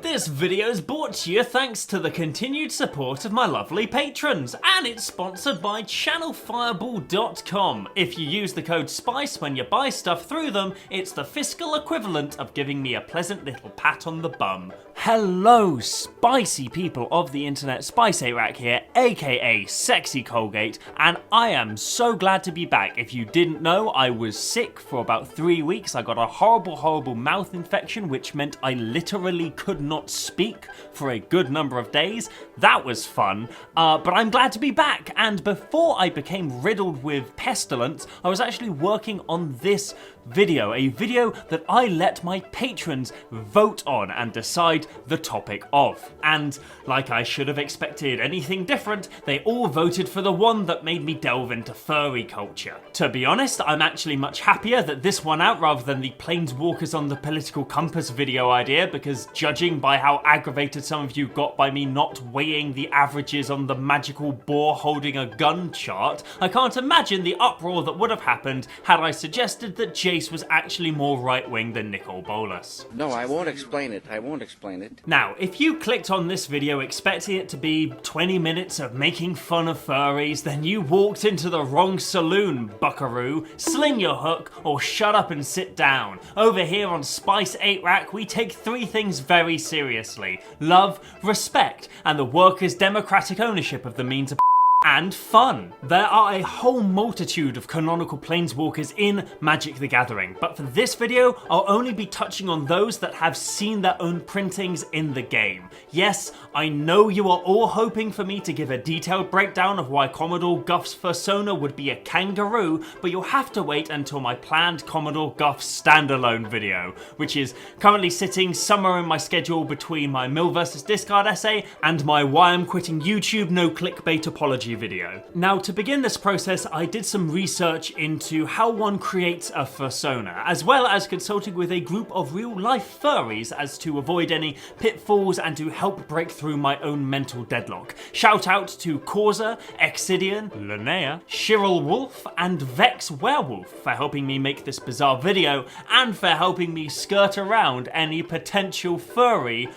This video is brought to you thanks to the continued support of my lovely patrons, and it's sponsored by channelfireball.com. If you use the code SPICE when you buy stuff through them, it's the fiscal equivalent of giving me a pleasant little pat on the bum. Hello, spicy people of the internet, Spice8Rack here, aka Sexy Colgate, and I am so glad to be back. If you didn't know, I was sick for about 3 weeks. I got a horrible mouth infection, which meant I literally could not speak for a good number of days. That was fun, but I'm glad to be back, and before I became riddled with pestilence, I was actually working on this video, a video that I let my patrons vote on and decide the topic of. And like I should have expected anything different, they all voted for the one that made me delve into furry culture. To be honest, I'm actually much happier that this won out rather than the Planeswalkers on the political compass video idea, because judging by how aggravated some of you got by me not weighing the averages on the magical boar holding a gun chart, I can't imagine the uproar that would have happened had I suggested that Jace was actually more right-wing than Nicol Bolas. No, I won't explain it. I won't explain it. Now, if you clicked on this video expecting it to be 20 minutes of making fun of furries, then you walked into the wrong saloon, buckaroo. Sling your hook or shut up and sit down. Over here on Spice8Rack, we take 3 things very seriously: love, respect, and the workers' democratic ownership of the means of and fun. There are a whole multitude of canonical planeswalkers in Magic the Gathering, but for this video, I'll only be touching on those that have seen their own printings in the game. Yes, I know you are all hoping for me to give a detailed breakdown of why Commodore Guff's Fursona would be a kangaroo, but you'll have to wait until my planned Commodore Guff standalone video, which is currently sitting somewhere in my schedule between my Mill vs Discard essay and my Why I'm Quitting YouTube No Clickbait Apology video. Now, to begin this process, I did some research into how one creates a Fursona, as well as consulting with a group of real-life furries as to avoid any pitfalls and to help break through my own mental deadlock. Shout out to Corza, Ehksidian, Lynneiah, ChiralWolf, and Vexwerewolf for helping me make this bizarre video and for helping me skirt around any potential furry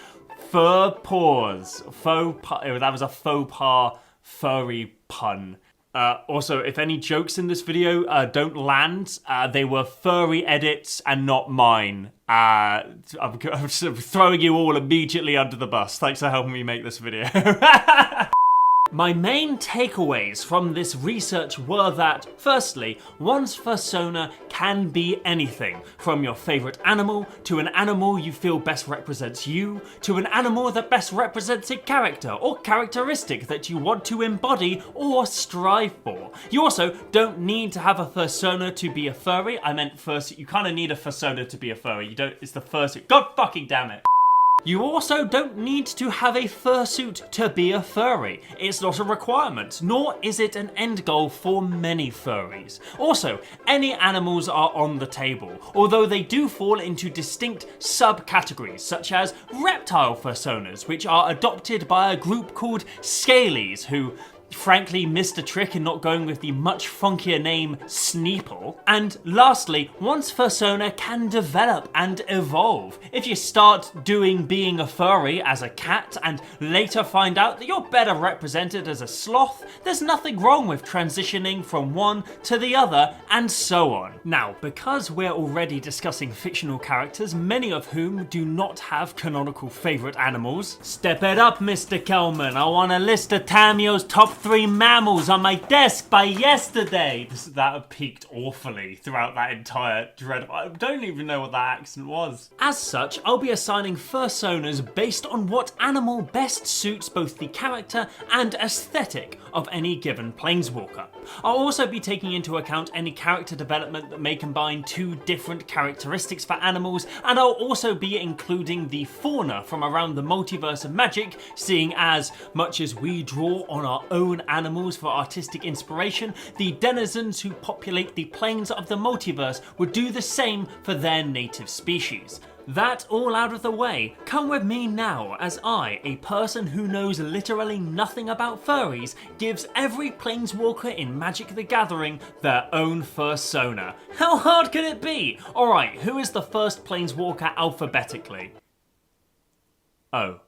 fur paws. That was a faux pas furry pun. Also, if any jokes in this video don't land, they were furry edits and not mine. I'm throwing you all immediately under the bus. Thanks for helping me make this video. My main takeaways from this research were that, firstly, one's Fursona can be anything, from your favourite animal, to an animal you feel best represents you, to an animal that best represents a character or characteristic that you want to embody or strive for. You also don't need to have a Fursona to be a furry. I meant fursuit. You kind of need a Fursona to be a furry. You don't, it's the fursuit. God fucking damn it. You also don't need to have a fursuit to be a furry. It's not a requirement, nor is it an end goal for many furries. Also, any animals are on the table, although they do fall into distinct subcategories, such as reptile Fursonas, which are adopted by a group called Scalies, who frankly missed a trick in not going with the much funkier name Sneeple. And lastly, one's Fursona can develop and evolve. If you start being a furry as a cat and later find out that you're better represented as a sloth, there's nothing wrong with transitioning from one to the other and so on. Now, because we're already discussing fictional characters, many of whom do not have canonical favourite animals, step it up, Mr. Kelman. I want a list of Tamio's top 3 mammals on my desk by yesterday. That peaked awfully throughout that entire dread. I don't even know what that accent was. As such, I'll be assigning Fursonas based on what animal best suits both the character and aesthetic of any given planeswalker. I'll also be taking into account any character development that may combine 2 different characteristics for animals, and I'll also be including the fauna from around the multiverse of Magic, seeing as much as we draw on our own animals for artistic inspiration, the denizens who populate the planes of the multiverse would do the same for their native species. That all out of the way, come with me now as I, a person who knows literally nothing about furries, gives every planeswalker in Magic the Gathering their own Fursona. How hard can it be? Alright, who is the first planeswalker alphabetically? Oh.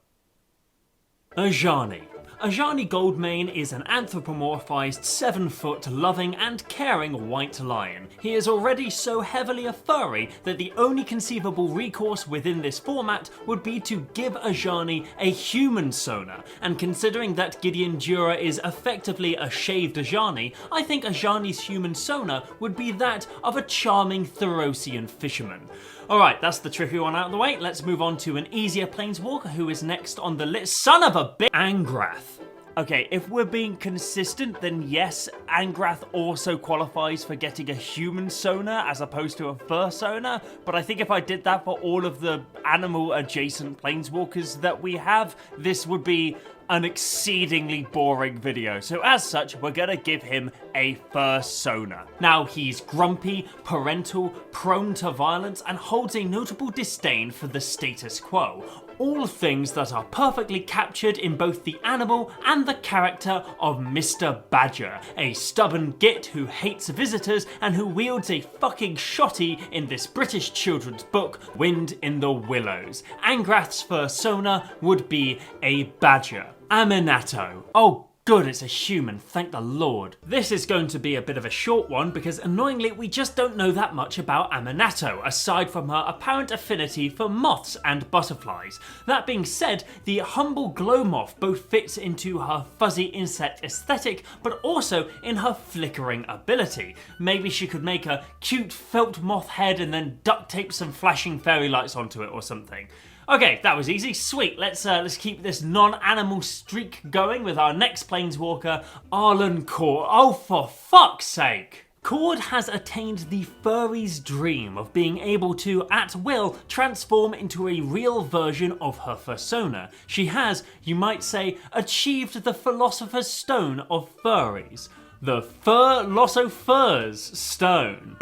Ajani. Ajani Goldmane is an anthropomorphized 7-foot loving and caring white lion. He is already so heavily a furry that the only conceivable recourse within this format would be to give Ajani a human Sona, and considering that Gideon Dura is effectively a shaved Ajani, I think Ajani's human Sona would be that of a charming Therosian fisherman. Alright, that's the tricky one out of the way. Let's move on to an easier planeswalker who is next on the list. Son of a bitch! Angrath. Okay, if we're being consistent, then yes, Angrath also qualifies for getting a human Sona as opposed to a Fursona, but I think if I did that for all of the animal-adjacent planeswalkers that we have, this would be an exceedingly boring video. So as such, we're gonna give him a Fursona. Now, he's grumpy, parental, prone to violence, and holds a notable disdain for the status quo. All things that are perfectly captured in both the animal and the character of Mr. Badger, a stubborn git who hates visitors and who wields a fucking shotty in this British children's book, Wind in the Willows. Angrath's Fursona would be a badger. Aminato. Oh, good, it's a human, thank the Lord. This is going to be a bit of a short one because annoyingly we just don't know that much about Aminato, aside from her apparent affinity for moths and butterflies. That being said, the humble glow moth both fits into her fuzzy insect aesthetic, but also in her flickering ability. Maybe she could make a cute felt moth head and then duct tape some flashing fairy lights onto it or something. Okay, that was easy. Sweet. Let's keep this non-animal streak going with our next planeswalker, Arlen Cord. Oh, for fuck's sake! Cord has attained the furry's dream of being able to, at will, transform into a real version of her Fursona. She has, you might say, achieved the Philosopher's Stone of furries. The Furlossofurs Stone.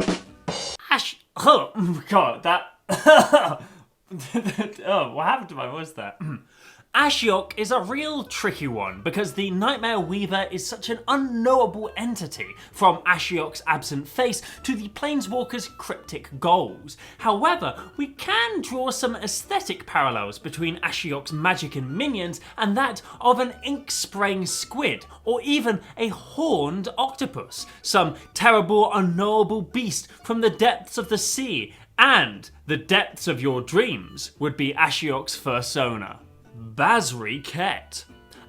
Oh, God, that... Oh, what happened to my voice there? Ashiok is a real tricky one because the Nightmare Weaver is such an unknowable entity, from Ashiok's absent face to the Planeswalker's cryptic goals. However, we can draw some aesthetic parallels between Ashiok's magic and minions and that of an ink-spraying squid, or even a horned octopus, some terrible, unknowable beast from the depths of the sea. And the depths of your dreams would be Ashiok's Fursona. Basri Ket.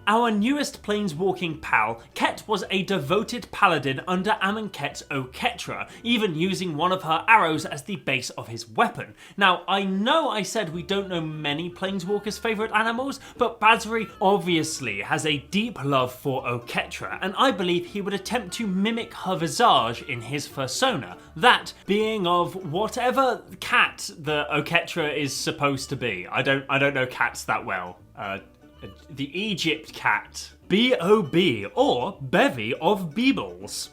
Our newest planeswalking pal, Ket was a devoted paladin under Amonkhet's Orchestra, even using one of her arrows as the base of his weapon. Now, I know I said we don't know many planeswalkers' favourite animals, but Basri obviously has a deep love for Orchestra, and I believe he would attempt to mimic her visage in his Fursona, that being of whatever cat the Orchestra is supposed to be. I don't know cats that well. The Egypt cat. B.O.B. or Bevy of Beebles.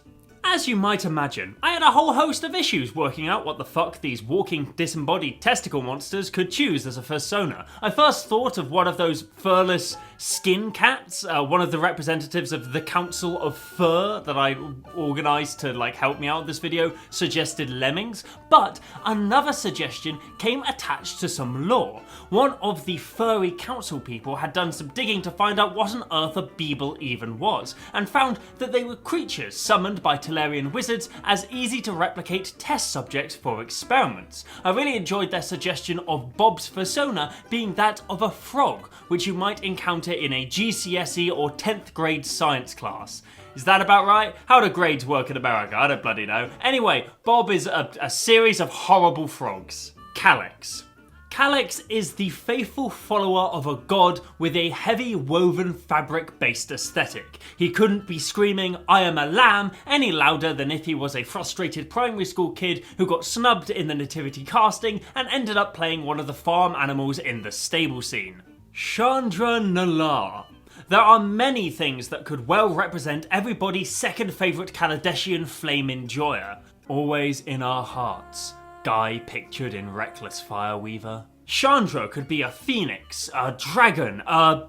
As you might imagine, I had a whole host of issues working out what the fuck these walking disembodied testicle monsters could choose as a Fursona. I first thought of one of those furless skin cats, one of the representatives of the Council of Fur that I organised to help me out with this video suggested lemmings, but another suggestion came attached to some lore. One of the furry council people had done some digging to find out what on earth a Beeble even was, and found that they were creatures summoned by Tellurian wizards as easy to replicate test subjects for experiments. I really enjoyed their suggestion of Bob's Fursona being that of a frog, which you might encounter in a GCSE or 10th grade science class. Is that about right? How do grades work in America? I don't bloody know. Anyway, Bob is a series of horrible frogs. Calyx. Calyx is the faithful follower of a god with a heavy woven fabric-based aesthetic. He couldn't be screaming, "I am a lamb," any louder than if he was a frustrated primary school kid who got snubbed in the nativity casting and ended up playing one of the farm animals in the stable scene. Chandra Nala. There are many things that could well represent everybody's second favourite Kaladeshi flame enjoyer. Always in our hearts. Guy pictured in Reckless Fireweaver. Chandra could be a phoenix, a dragon, a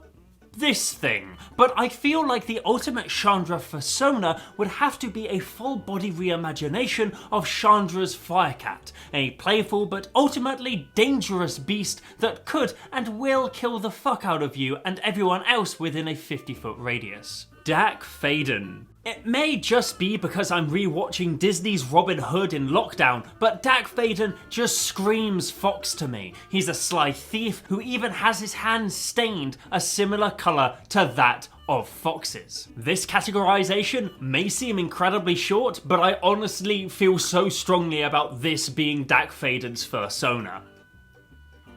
this thing, but I feel like the ultimate Chandra Fursona would have to be a full-body reimagination of Chandra's Firecat, a playful but ultimately dangerous beast that could and will kill the fuck out of you and everyone else within a 50-foot radius. Dak Faden. It may just be because I'm rewatching Disney's Robin Hood in lockdown, but Dak Faden just screams fox to me. He's a sly thief who even has his hands stained a similar colour to that of foxes. This categorization may seem incredibly short, but I honestly feel so strongly about this being Dak Faden's Fursona.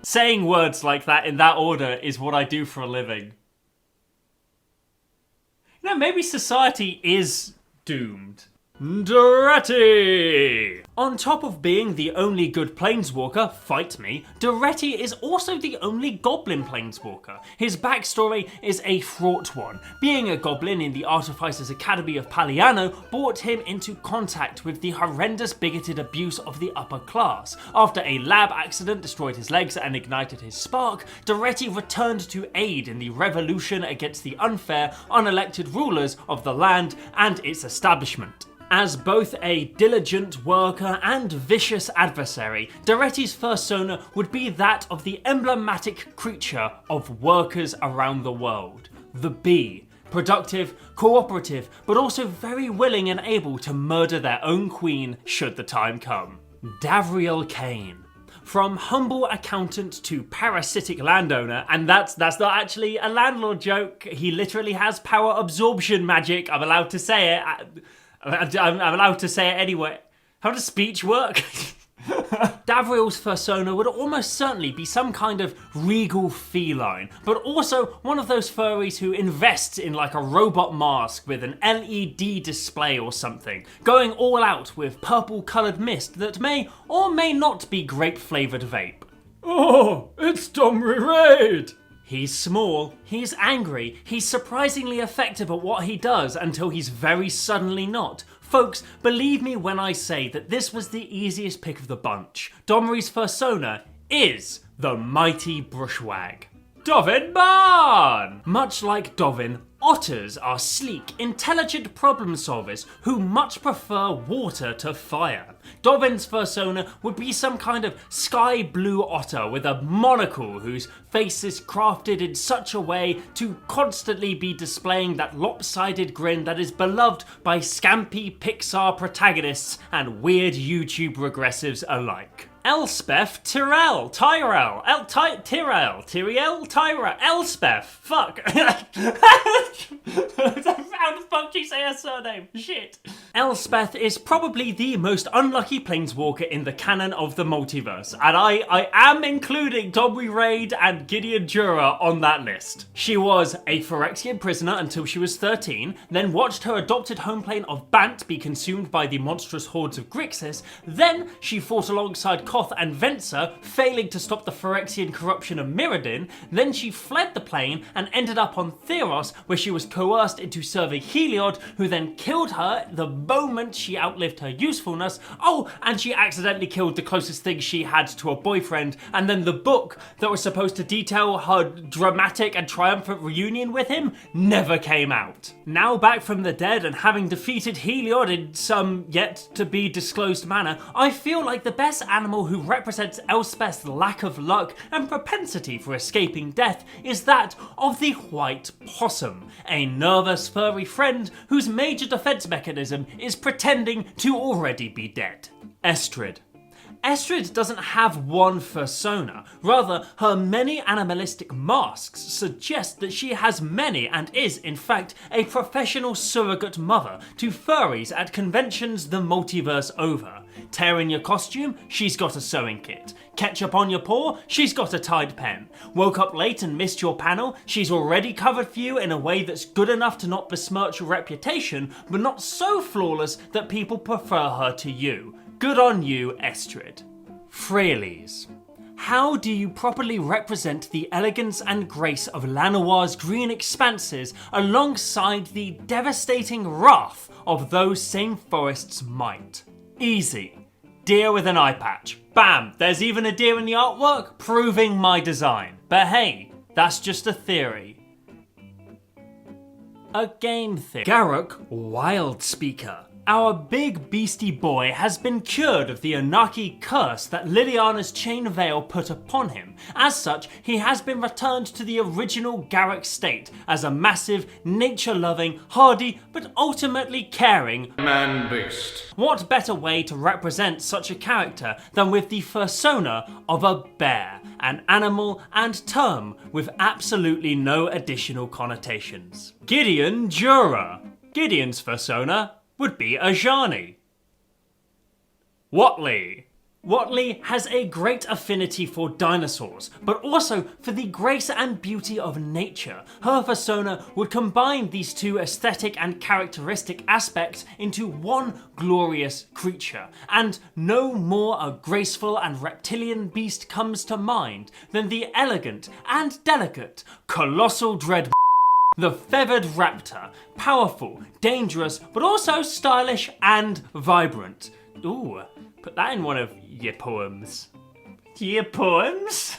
Saying words like that in that order is what I do for a living. You know, maybe society is doomed. Duretti! On top of being the only good planeswalker, fight me, Duretti is also the only goblin planeswalker. His backstory is a fraught one. Being a goblin in the Artificers Academy of Paliano brought him into contact with the horrendous bigoted abuse of the upper class. After a lab accident destroyed his legs and ignited his spark, Duretti returned to aid in the revolution against the unfair, unelected rulers of the land and its establishment. As both a diligent worker and vicious adversary, Duretti's Fursona would be that of the emblematic creature of workers around the world, the bee. Productive, cooperative, but also very willing and able to murder their own queen should the time come. Davriel Kane. From humble accountant to parasitic landowner, and that's not actually a landlord joke, he literally has power absorption magic, I'm allowed to say it. I'm allowed to say it anyway. How does speech work? Davriel's Fursona would almost certainly be some kind of regal feline, but also one of those furries who invests in like a robot mask with an LED display or something, going all out with purple coloured mist that may or may not be grape flavoured vape. Oh, it's Domri Raid! He's small, he's angry, he's surprisingly effective at what he does until he's very suddenly not. Folks, believe me when I say that this was the easiest pick of the bunch. Domri's Fursona is the mighty Brushwag. Dovin Barn! Much like Dovin, otters are sleek, intelligent problem solvers who much prefer water to fire. Dovin's Fursona would be some kind of sky blue otter with a monocle whose face is crafted in such a way to constantly be displaying that lopsided grin that is beloved by scampy Pixar protagonists and weird YouTube regressives alike. Elspeth Tyrell. Elspeth. Fuck. How the fuck do you say her surname? Shit. Elspeth is probably the most unlucky planeswalker in the canon of the multiverse, and I am including Domri Raid and Gideon Jura on that list. She was a Phyrexian prisoner until she was 13, then watched her adopted homeplane of Bant be consumed by the monstrous hordes of Grixis, then she fought alongside Koth and Vensa, failing to stop the Phyrexian corruption of Mirrodin, then she fled the plane and ended up on Theros, where she was coerced into serving Heliod, who then killed her the moment she outlived her usefulness. Oh, and she accidentally killed the closest thing she had to a boyfriend, and then the book that was supposed to detail her dramatic and triumphant reunion with him never came out. Now back from the dead and having defeated Heliod in some yet-to-be-disclosed manner, I feel like the best animal who represents Elspeth's lack of luck and propensity for escaping death is that of the white possum, a nervous furry friend whose major defense mechanism is pretending to already be dead. Estrid. Estrid doesn't have one Fursona, rather her many animalistic masks suggest that she has many and is in fact a professional surrogate mother to furries at conventions the multiverse over. Tear in your costume, she's got a sewing kit. Ketchup on your paw, she's got a Tide pen. Woke up late and missed your panel, she's already covered for you in a way that's good enough to not besmirch your reputation, but not so flawless that people prefer her to you. Good on you, Estrid. Freyalise. How do you properly represent the elegance and grace of Lanoir's green expanses alongside the devastating wrath of those same forests' might? Easy. Deer with an eye patch. Bam! There's even a deer in the artwork, proving my design. But hey, that's just a theory. a game thing. Garruk Wildspeaker. Our big beastie boy has been cured of the Anarchy curse that Liliana's Chain Veil put upon him. As such, he has been returned to the original Garruk state as a massive, nature-loving, hardy, but ultimately caring man-beast. What better way to represent such a character than with the Fursona of a bear, an animal and term with absolutely no additional connotations. Gideon Jura. Gideon's Fursona would be a Ajani. Watley. Watley has a great affinity for dinosaurs, but also for the grace and beauty of nature. Her Fursona would combine these two aesthetic and characteristic aspects into one glorious creature, and no more a graceful and reptilian beast comes to mind than the elegant and delicate Colossal Dread. The feathered raptor, powerful, dangerous, but also stylish and vibrant. Ooh, put that in one of your poems. Your poems?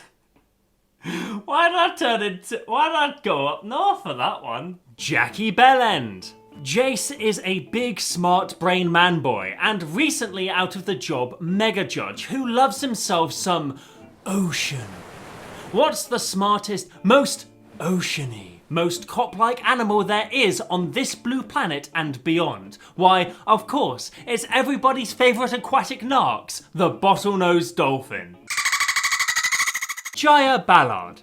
Why did I go up north for that one? Jackie Bellend. Jace is a big, smart brain man boy, and recently out of the job mega judge who loves himself some ocean. What's the smartest, most oceany, most cop-like animal there is on this blue planet and beyond? Why, of course, it's everybody's favourite aquatic narcs, the bottlenose dolphin. Jaya Ballard.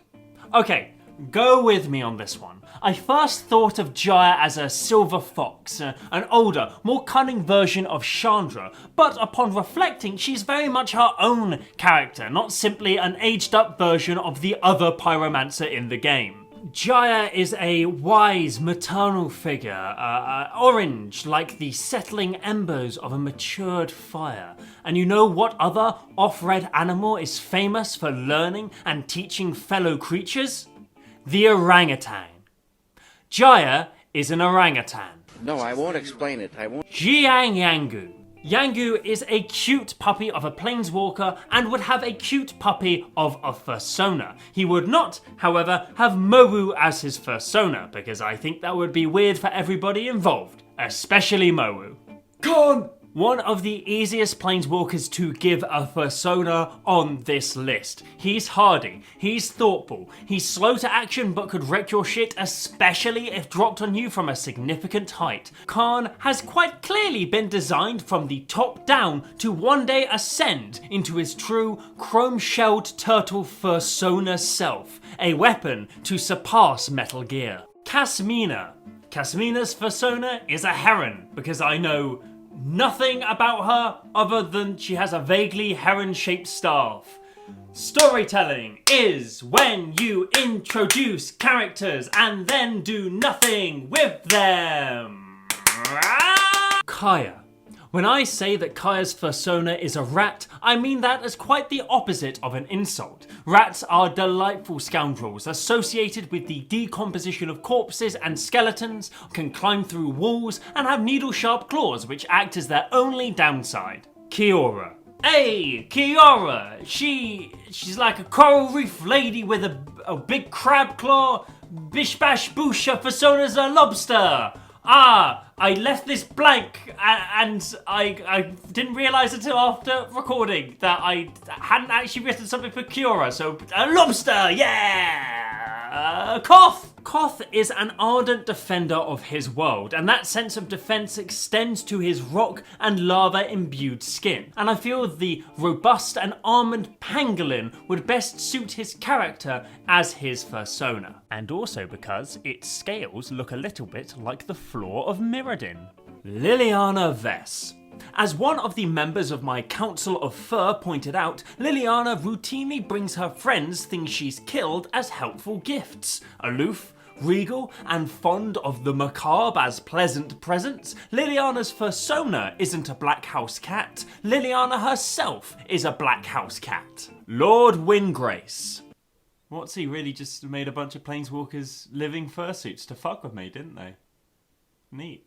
Okay, go with me on this one. I first thought of Jaya as a silver fox, an older, more cunning version of Chandra, but upon reflecting, she's very much her own character, not simply an aged-up version of the other pyromancer in the game. Jaya is a wise, maternal figure, orange like the settling embers of a matured fire. And you know what other off-red animal is famous for learning and teaching fellow creatures? The orangutan. Jaya is an orangutan. No, I won't explain it. I won't. Jiang Yangu. Yangu is a cute puppy of a planeswalker and would have a cute puppy of a Fursona. He would not, however, have Mowu as his Fursona, because I think that would be weird for everybody involved, especially Mowu. Gone! One of the easiest planeswalkers to give a Fursona on this list. He's hardy, he's thoughtful, he's slow to action but could wreck your shit, especially if dropped on you from a significant height. Khan has quite clearly been designed from the top down to one day ascend into his true chrome-shelled turtle Fursona self, a weapon to surpass Metal Gear. Kasmina. Kasmina's Fursona is a heron, because I know nothing about her other than she has a vaguely heron-shaped staff. Storytelling is when you introduce characters and then do nothing with them. Kaya. When I say that Kaya's Fursona is a rat, I mean that as quite the opposite of an insult. Rats are delightful scoundrels associated with the decomposition of corpses and skeletons, can climb through walls, and have needle-sharp claws which act as their only downside. Kiora. Hey, Kiora! She's like a coral reef lady with a big crab claw. Bish bash boosh, her Fursona's a lobster. I left this blank and I didn't realise until after recording that I hadn't actually written something for Kiora, so a lobster, yeah! Koth! Koth is an ardent defender of his world, and that sense of defence extends to his rock and lava-imbued skin. And I feel the robust and armoured pangolin would best suit his character as his Fursona. And also because its scales look a little bit like the floor of Mirrodin. Liliana Vess. As one of the members of my Council of Fur pointed out, Liliana routinely brings her friends things she's killed as helpful gifts. Aloof, regal, and fond of the macabre as pleasant presents, Liliana's Fursona isn't a black house cat. Liliana herself is a black house cat. Lord Windgrace. What's he really just made a bunch of planeswalkers living fursuits to fuck with me, didn't they? Neat.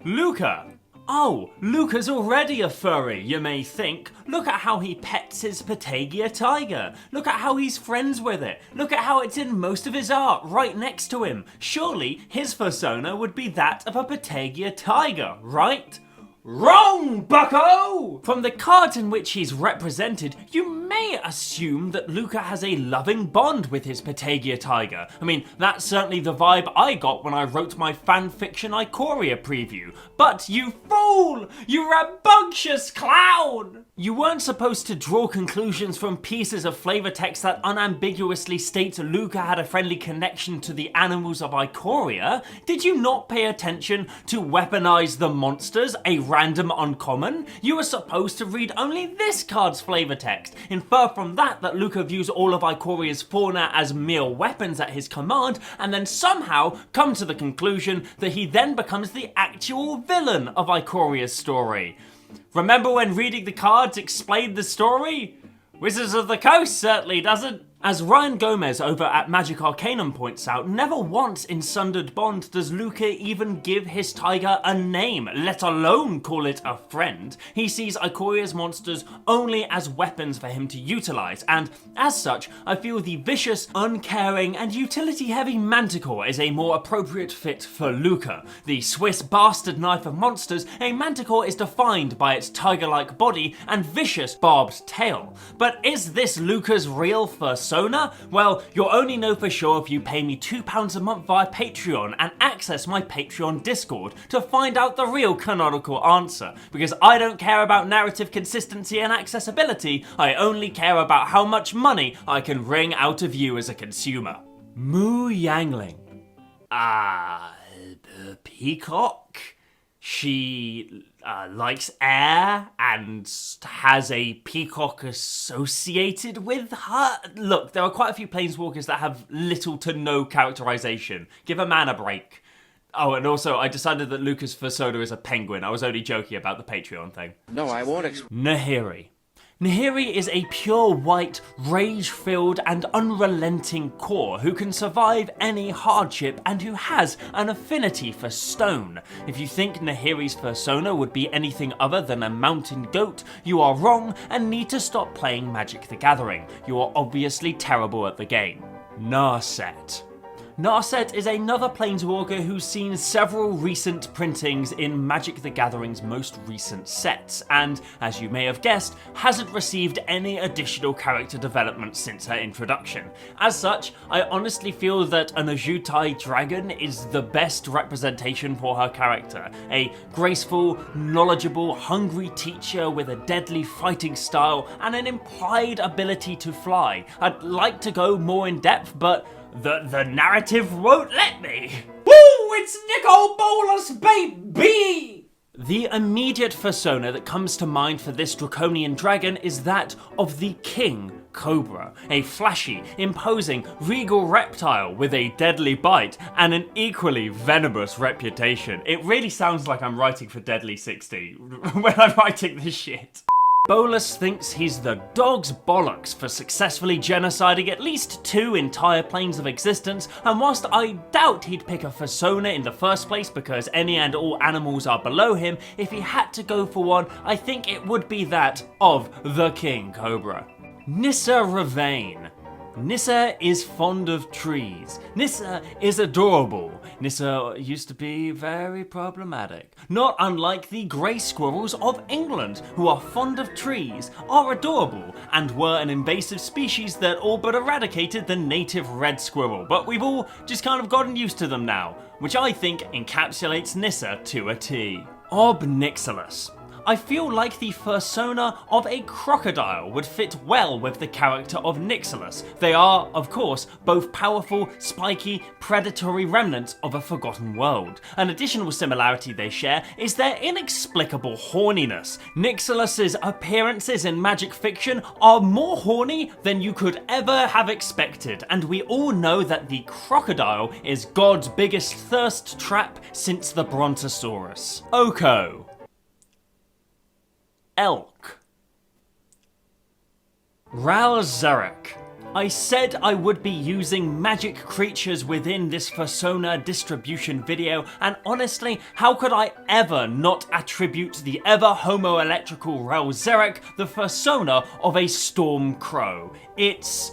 Luca. Oh, Luca's already a furry, you may think. Look at how he pets his Patagia tiger. Look at how he's friends with it. Look at how it's in most of his art, right next to him. Surely his Fursona would be that of a Patagia tiger, right? Wrong, bucko! From the cards in which he's represented, you may assume that Luca has a loving bond with his Patagia tiger. I mean, that's certainly the vibe I got when I wrote my fanfiction Ikoria preview. But you fool! You rambunctious clown! You weren't supposed to draw conclusions from pieces of flavor text that unambiguously state Luca had a friendly connection to the animals of Ikoria. Did you not pay attention to Weaponize the Monsters, a random uncommon? You were supposed to read only this card's flavor text, infer from that Luca views all of Ikoria's fauna as mere weapons at his command, and then somehow come to the conclusion that he then becomes the actual villain of Ikoria's story. Remember when reading the cards explained the story? Wizards of the Coast certainly doesn't. As Ryan Gomez over at Magic Arcanum points out, never once in Sundered Bond does Luca even give his tiger a name, let alone call it a friend. He sees Ikoria's monsters only as weapons for him to utilize, and as such, I feel the vicious, uncaring, and utility-heavy Manticore is a more appropriate fit for Luca. The Swiss bastard knife of monsters, a Manticore is defined by its tiger-like body and vicious barbed tail. But is this Luca's real Fursona? Well, you'll only know for sure if you pay me £2 a month via Patreon and access my Patreon Discord to find out the real canonical answer. Because I don't care about narrative consistency and accessibility, I only care about how much money I can wring out of you as a consumer. Moo Yangling. Peacock? She likes air and has a peacock associated with her. Look, there are quite a few planeswalkers that have little to no characterization. Give a man a break. Oh, and also, I decided that Luca's Fursona is a penguin. I was only joking about the Patreon thing. No, I won't Nahiri. Nahiri is a pure white, rage-filled and unrelenting core who can survive any hardship and who has an affinity for stone. If you think Nahiri's Fursona would be anything other than a mountain goat, you are wrong and need to stop playing Magic the Gathering. You are obviously terrible at the game. Narset. Narset is another planeswalker who's seen several recent printings in Magic the Gathering's most recent sets, and, as you may have guessed, hasn't received any additional character development since her introduction. As such, I honestly feel that an Ajutai dragon is the best representation for her character. A graceful, knowledgeable, hungry teacher with a deadly fighting style and an implied ability to fly. I'd like to go more in depth, but the narrative won't let me. Woo! It's Nicol Bolas, baby! The immediate Fursona that comes to mind for this draconian dragon is that of the King Cobra, a flashy, imposing, regal reptile with a deadly bite and an equally venomous reputation. It really sounds like I'm writing for Deadly 60 when I'm writing this shit. Bolas thinks he's the dog's bollocks for successfully genociding at least 2 entire planes of existence, and whilst I doubt he'd pick a Fursona in the first place because any and all animals are below him, if he had to go for one, I think it would be that of the King Cobra. Nissa Ravane. Nissa is fond of trees. Nissa is adorable. Nissa used to be very problematic. Not unlike the grey squirrels of England, who are fond of trees, are adorable, and were an invasive species that all but eradicated the native red squirrel, but we've all just kind of gotten used to them now, which I think encapsulates Nissa to a T. Obnixilis. I feel like the Fursona of a crocodile would fit well with the character of Nixilis. They are, of course, both powerful, spiky, predatory remnants of a forgotten world. An additional similarity they share is their inexplicable horniness. Nixilis' appearances in magic fiction are more horny than you could ever have expected, and we all know that the crocodile is God's biggest thirst trap since the Brontosaurus. Oko. Elk. Ral Zarek. I said I would be using magic creatures within this Fursona distribution video, and honestly, how could I ever not attribute the ever homoelectrical Relzeric the Fursona of a Storm Crow? It's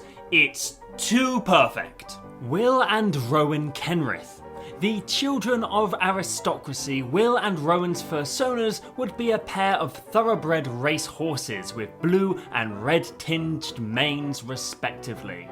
too perfect. Will and Rowan Kenrith. The children of aristocracy, Will and Rowan's Fursonas would be a pair of thoroughbred race horses with blue and red tinged manes respectively.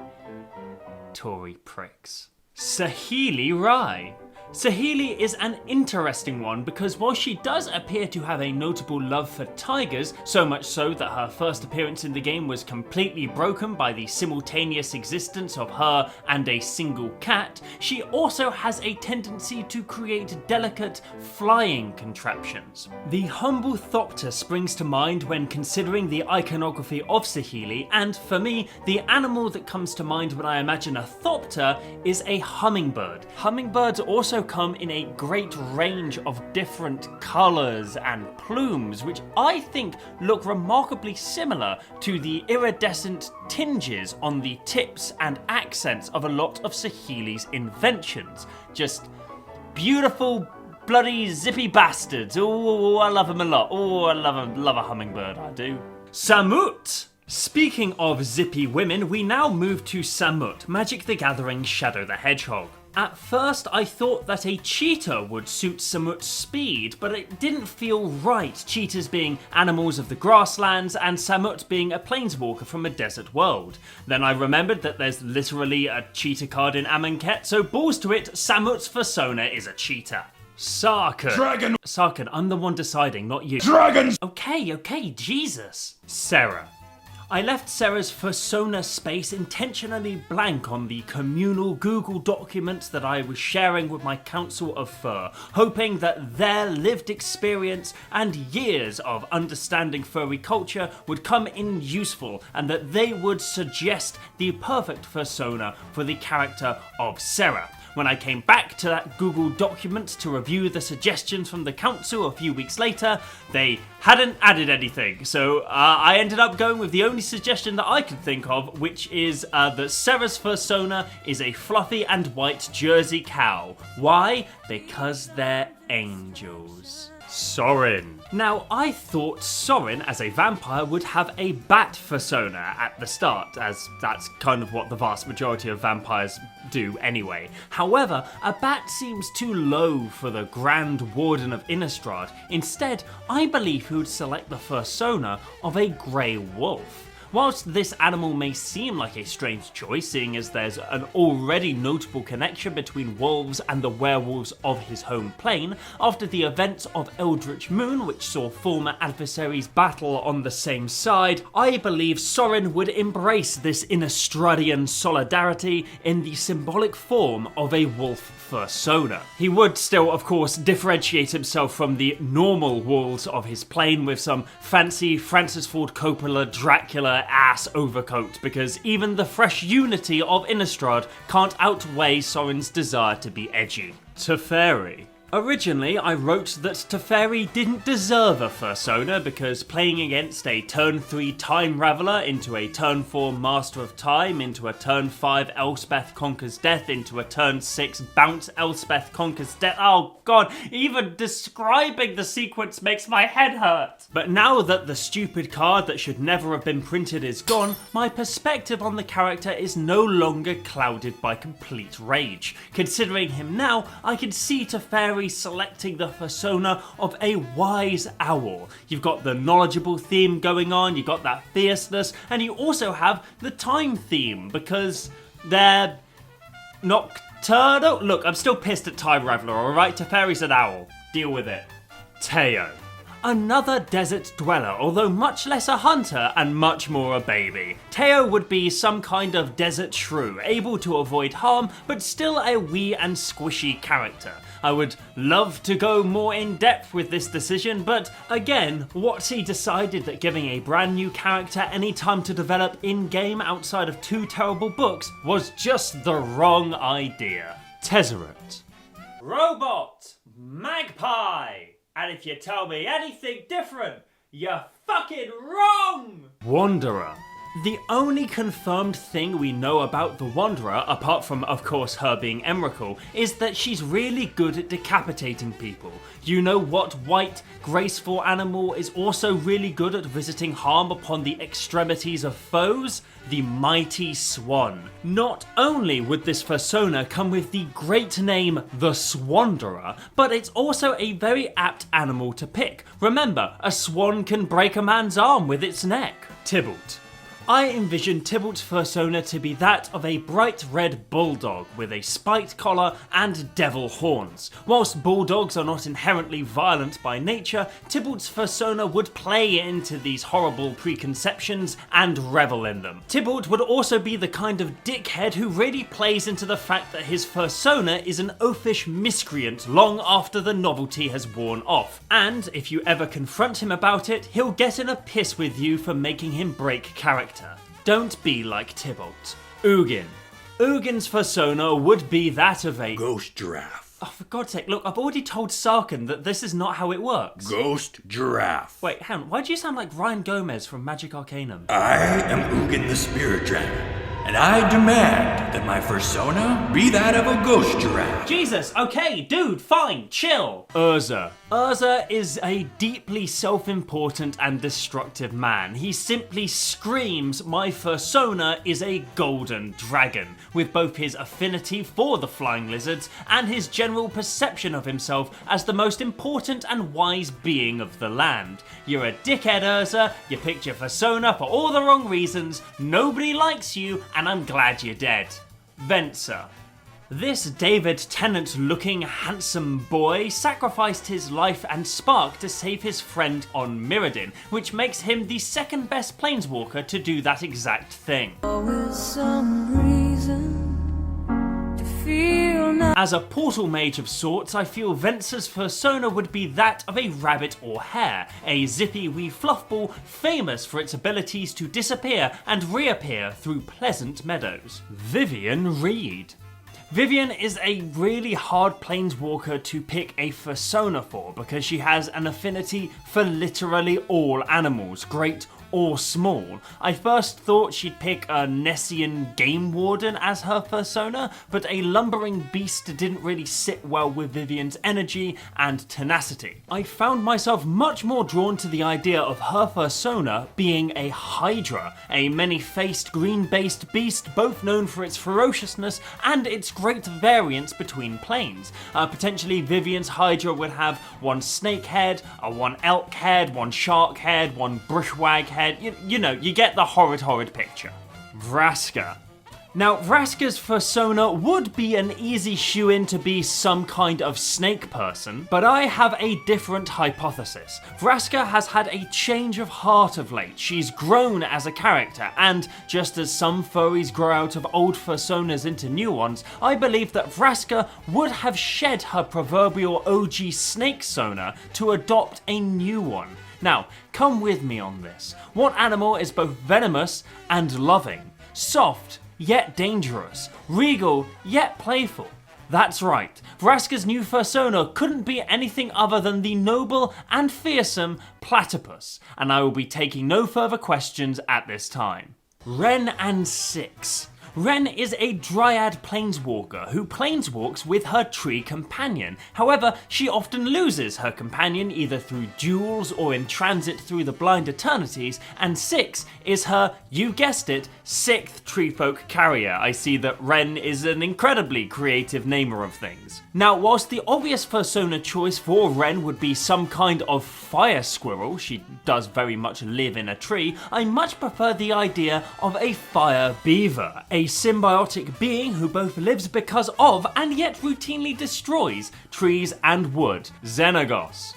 Tory pricks. Saheeli Rai. Saheeli is an interesting one because while she does appear to have a notable love for tigers, so much so that her first appearance in the game was completely broken by the simultaneous existence of her and a single cat, she also has a tendency to create delicate flying contraptions. The humble Thopter springs to mind when considering the iconography of Saheeli, and for me, the animal that comes to mind when I imagine a Thopter is a hummingbird. Hummingbirds also come in a great range of different colours and plumes, which I think look remarkably similar to the iridescent tinges on the tips and accents of a lot of Saheeli's inventions. Just beautiful, bloody zippy bastards. Oh, I love them a lot. Oh, I love a hummingbird, I do. Samut! Speaking of zippy women, we now move to Samut, Magic the Gathering Shadow the Hedgehog. At first I thought that a cheetah would suit Samut's speed, but it didn't feel right, cheetahs being animals of the grasslands and Samut being a planeswalker from a desert world. Then I remembered that there's literally a cheetah card in Amonkhet, so balls to it, Samut's Fursona is a cheetah. Sarkhan. Dragon. Sarkhan, I'm the one deciding, not you. Dragons. Okay, Jesus. Sarah. I left Sarah's Fursona space intentionally blank on the communal Google documents that I was sharing with my Council of Fur, hoping that their lived experience and years of understanding furry culture would come in useful and that they would suggest the perfect Fursona for the character of Sarah. When I came back to that Google document to review the suggestions from the council a few weeks later, they hadn't added anything. So I ended up going with the only suggestion that I could think of, which is that Sarah's Fursona is a fluffy and white Jersey cow. Why? Because they're angels. Sorin. Now, I thought Sorin as a vampire would have a bat Fursona at the start, as that's kind of what the vast majority of vampires do anyway. However, a bat seems too low for the Grand Warden of Innistrad. Instead, I believe he would select the Fursona of a grey wolf. Whilst this animal may seem like a strange choice, seeing as there's an already notable connection between wolves and the werewolves of his home plane, after the events of Eldritch Moon, which saw former adversaries battle on the same side, I believe Sorin would embrace this Innistradian solidarity in the symbolic form of a wolf Fursona. He would still, of course, differentiate himself from the normal wolves of his plane with some fancy Francis Ford Coppola Dracula ass overcoat, because even the fresh unity of Innistrad can't outweigh Sorin's desire to be edgy. Teferi. Originally, I wrote that Teferi didn't deserve a Fursona because playing against a turn 3 Time Raveler into a turn 4 Master of Time into a turn 5 Elspeth Conquers Death into a turn 6 Bounce Elspeth Conquers Death. Oh god, even describing the sequence makes my head hurt. But now that the stupid card that should never have been printed is gone, my perspective on the character is no longer clouded by complete rage. Considering him now, I can see Teferi selecting the Fursona of a wise owl. You've got the knowledgeable theme going on, you've got that fierceness, and you also have the time theme because they're nocturnal. Look, I'm still pissed at Time Raveler, alright? Teferi's an owl. Deal with it. Teo. Another desert dweller, although much less a hunter and much more a baby. Teo would be some kind of desert shrew, able to avoid harm, but still a wee and squishy character. I would love to go more in depth with this decision, but again, WotC decided that giving a brand new character any time to develop in-game outside of 2 terrible books was just the wrong idea. Tezzeret. Robot! Magpie! And if you tell me anything different, you're fucking wrong! Wanderer. The only confirmed thing we know about the Wanderer, apart from of course her being Emrakul, is that she's really good at decapitating people. You know what white, graceful animal is also really good at visiting harm upon the extremities of foes? The mighty swan. Not only would this Fursona come with the great name the Swanderer, but it's also a very apt animal to pick. Remember, a swan can break a man's arm with its neck. Tibbled. I envision Tibbled's Fursona to be that of a bright red bulldog with a spiked collar and devil horns. Whilst bulldogs are not inherently violent by nature, Tibbled's Fursona would play into these horrible preconceptions and revel in them. Tibbled would also be the kind of dickhead who really plays into the fact that his Fursona is an oafish miscreant long after the novelty has worn off. And if you ever confront him about it, he'll get in a piss with you for making him break character. Don't be like Tibbled. Ugin. Ugin's Fursona would be that of a ghost giraffe. Oh, for God's sake, look, I've already told Sarkhan that this is not how it works. Ghost giraffe. Wait, hang on, why do you sound like Ryan Gomez from Magic Arcanum? I am Ugin the Spirit Dragon, and I demand that my Fursona be that of a ghost giraffe. Jesus, okay, dude, fine, chill. Urza. Urza is a deeply self-important and destructive man. He simply screams, my Fursona is a golden dragon, with both his affinity for the flying lizards and his general perception of himself as the most important and wise being of the land. You're a dickhead, Urza, you picked your Fursona for all the wrong reasons, nobody likes you, and I'm glad you're dead. Vensa. This David Tennant looking handsome boy sacrificed his life and spark to save his friend on Mirrodin, which makes him the second best planeswalker to do that exact thing. As a portal mage of sorts, I feel Vensa's Fursona would be that of a rabbit or hare, a zippy wee fluffball famous for its abilities to disappear and reappear through pleasant meadows. Vivian Reed. Vivian is a really hard planeswalker to pick a Fursona for because she has an affinity for literally all animals, great or small. I first thought she'd pick a Nessian Game Warden as her Fursona, but a lumbering beast didn't really sit well with Vivian's energy and tenacity. I found myself much more drawn to the idea of her Fursona being a Hydra, a many-faced green-based beast both known for its ferociousness and its great variance between planes. Potentially Vivian's Hydra would have one snake head, one elk head, one shark head, one bushwag head. You know, you get the horrid picture. Vraska. Now, Vraska's Fursona would be an easy shoe-in to be some kind of snake person, but I have a different hypothesis. Vraska has had a change of heart of late. She's grown as a character, and just as some furries grow out of old Fursonas into new ones, I believe that Vraska would have shed her proverbial OG snake sona to adopt a new one. Now, come with me on this. What animal is both venomous and loving? Soft, yet dangerous. Regal, yet playful. That's right, Vraska's new Fursona couldn't be anything other than the noble and fearsome Platypus, and I will be taking no further questions at this time. Wrenn and Six. Wrenn is a dryad planeswalker who planeswalks with her tree companion. However, she often loses her companion either through duels or in transit through the blind eternities, and Six is her, you guessed it, 6th treefolk carrier. I see that Wrenn is an incredibly creative namer of things. Now, whilst the obvious Fursona choice for Wrenn would be some kind of fire squirrel, she does very much live in a tree, I much prefer the idea of a fire beaver, a symbiotic being who both lives because of and yet routinely destroys trees and wood. Xenagos.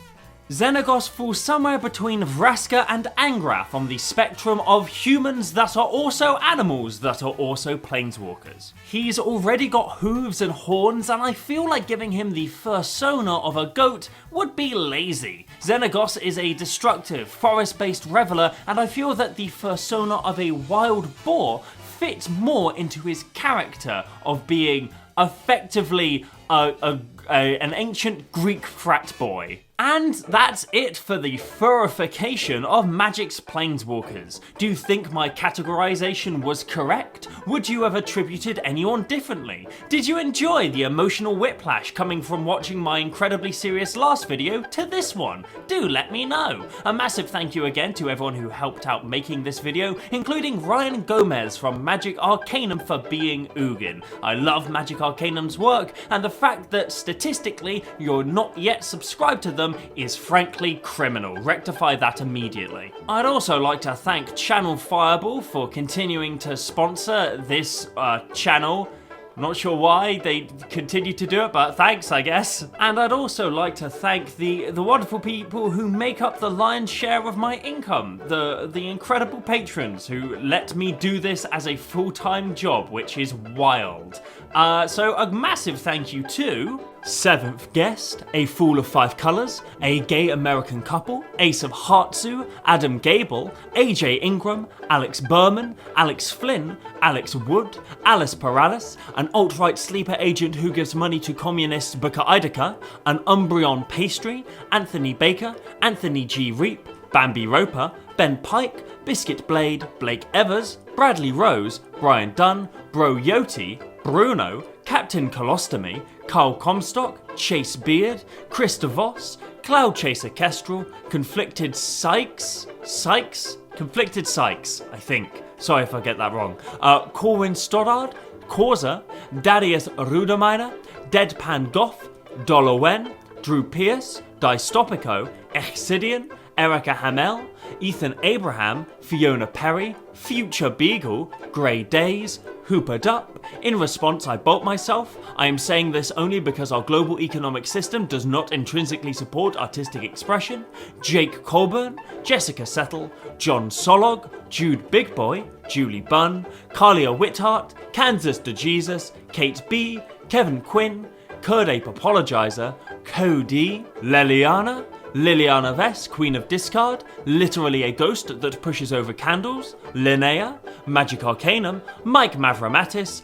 Xenagos falls somewhere between Vraska and Angrath on the spectrum of humans that are also animals that are also planeswalkers. He's already got hooves and horns, and I feel like giving him the Fursona of a goat would be lazy. Xenagos is a destructive, forest-based reveler, and I feel that the Fursona of a wild boar fits more into his character of being effectively a an ancient Greek frat boy. And that's it for the furification of Magic's Planeswalkers. Do you think my categorization was correct? Would you have attributed anyone differently? Did you enjoy the emotional whiplash coming from watching my incredibly serious last video to this one? Do let me know. A massive thank you again to everyone who helped out making this video, including Ryan Gomez from Magic Arcanum for being Ugin. I love Magic Arcanum's work, and the fact that statistically you're not yet subscribed to them is frankly criminal. Rectify that immediately. I'd also like to thank Channel Fireball for continuing to sponsor this channel. Not sure why they continue to do it, but thanks, I guess. And I'd also like to thank the wonderful people who make up the lion's share of my income. The incredible patrons who let me do this as a full-time job, which is wild. So a massive thank you to Seventh Guest, A Fool of Five Colors, A Gay American Couple, Ace of Heartsu, Adam Gable, AJ Ingram, Alex Berman, Alex Flynn, Alex Wood, Alice Paralis, an alt-right sleeper agent who gives money to communist Booker Idaka, an Umbreon Pastry, Anthony Baker, Anthony G. Reap, Bambi Roper, Ben Pike, Biscuit Blade, Blake Evers, Bradley Rose, Brian Dunn, Bro Yoti, Bruno, Captain Colostomy, Carl Comstock, Chase Beard, Chris DeVos, Cloud Chaser Kestrel, Conflicted Sykes, I think. Sorry if I get that wrong. Corwin Stoddard, Corza, Darius Rudaminer, Deadpan Goth, Dolowen, Drew Pierce, Dystopico, Ehksidian, Erica Hamel, Ethan Abraham, Fiona Perry, Future Beagle, Grey Days, Hooper Dup. In response, I bolt myself. I am saying this only because our global economic system does not intrinsically support artistic expression. Jake Colburn, Jessica Settle, John Solog, Jude Big Boy, Julie Bunn, Carlia Whithart, Kansas DeJesus, Kate B, Kevin Quinn, Kurdape Apologizer, Cody, Liliana Vess, Queen of Discard, Literally a Ghost That Pushes Over Candles, Lynneiah, Magic Arcanum, Mike Mavramatis,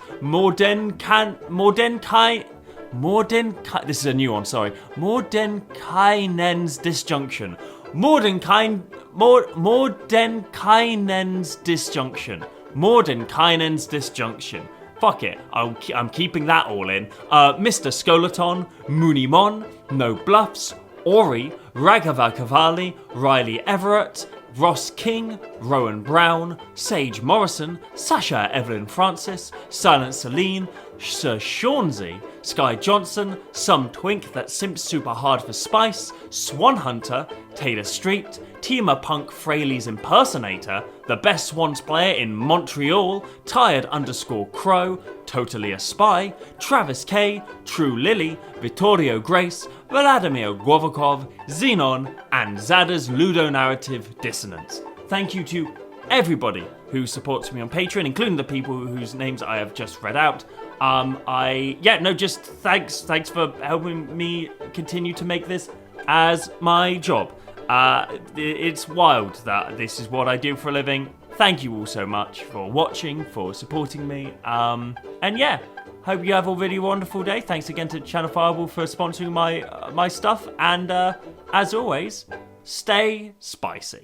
this is a new one, sorry. Mordenkainen's Disjunction. Mordenkainen's Disjunction. Fuck it, I'm keeping that all in. Mr. Skolaton, Moonimon, No Bluffs, Ori, Raghava Cavalli, Riley Everett, Ross King, Rowan Brown, Sage Morrison, Sasha Evelyn Francis, Silent Celine, Sir Shaunsey, Sky Johnson, Some Twink That Simps Super Hard for Spice, Swan Hunter, Taylor Street, Tima Punk Fraley's Impersonator, the best Swans player in Montreal, Tired_Crow, Totally a Spy, Travis K, True Lily, Vittorio Grace, Vladimir Govakov, Xenon, and Zada's Ludonarrative Dissonance. Thank you to everybody who supports me on Patreon, including the people whose names I have just read out. Just thanks for helping me continue to make this as my job. It's wild that this is what I do for a living. Thank you all so much for watching, for supporting me, hope you have a really wonderful day. Thanks again to Channel Fireball for sponsoring my stuff, and as always, stay spicy.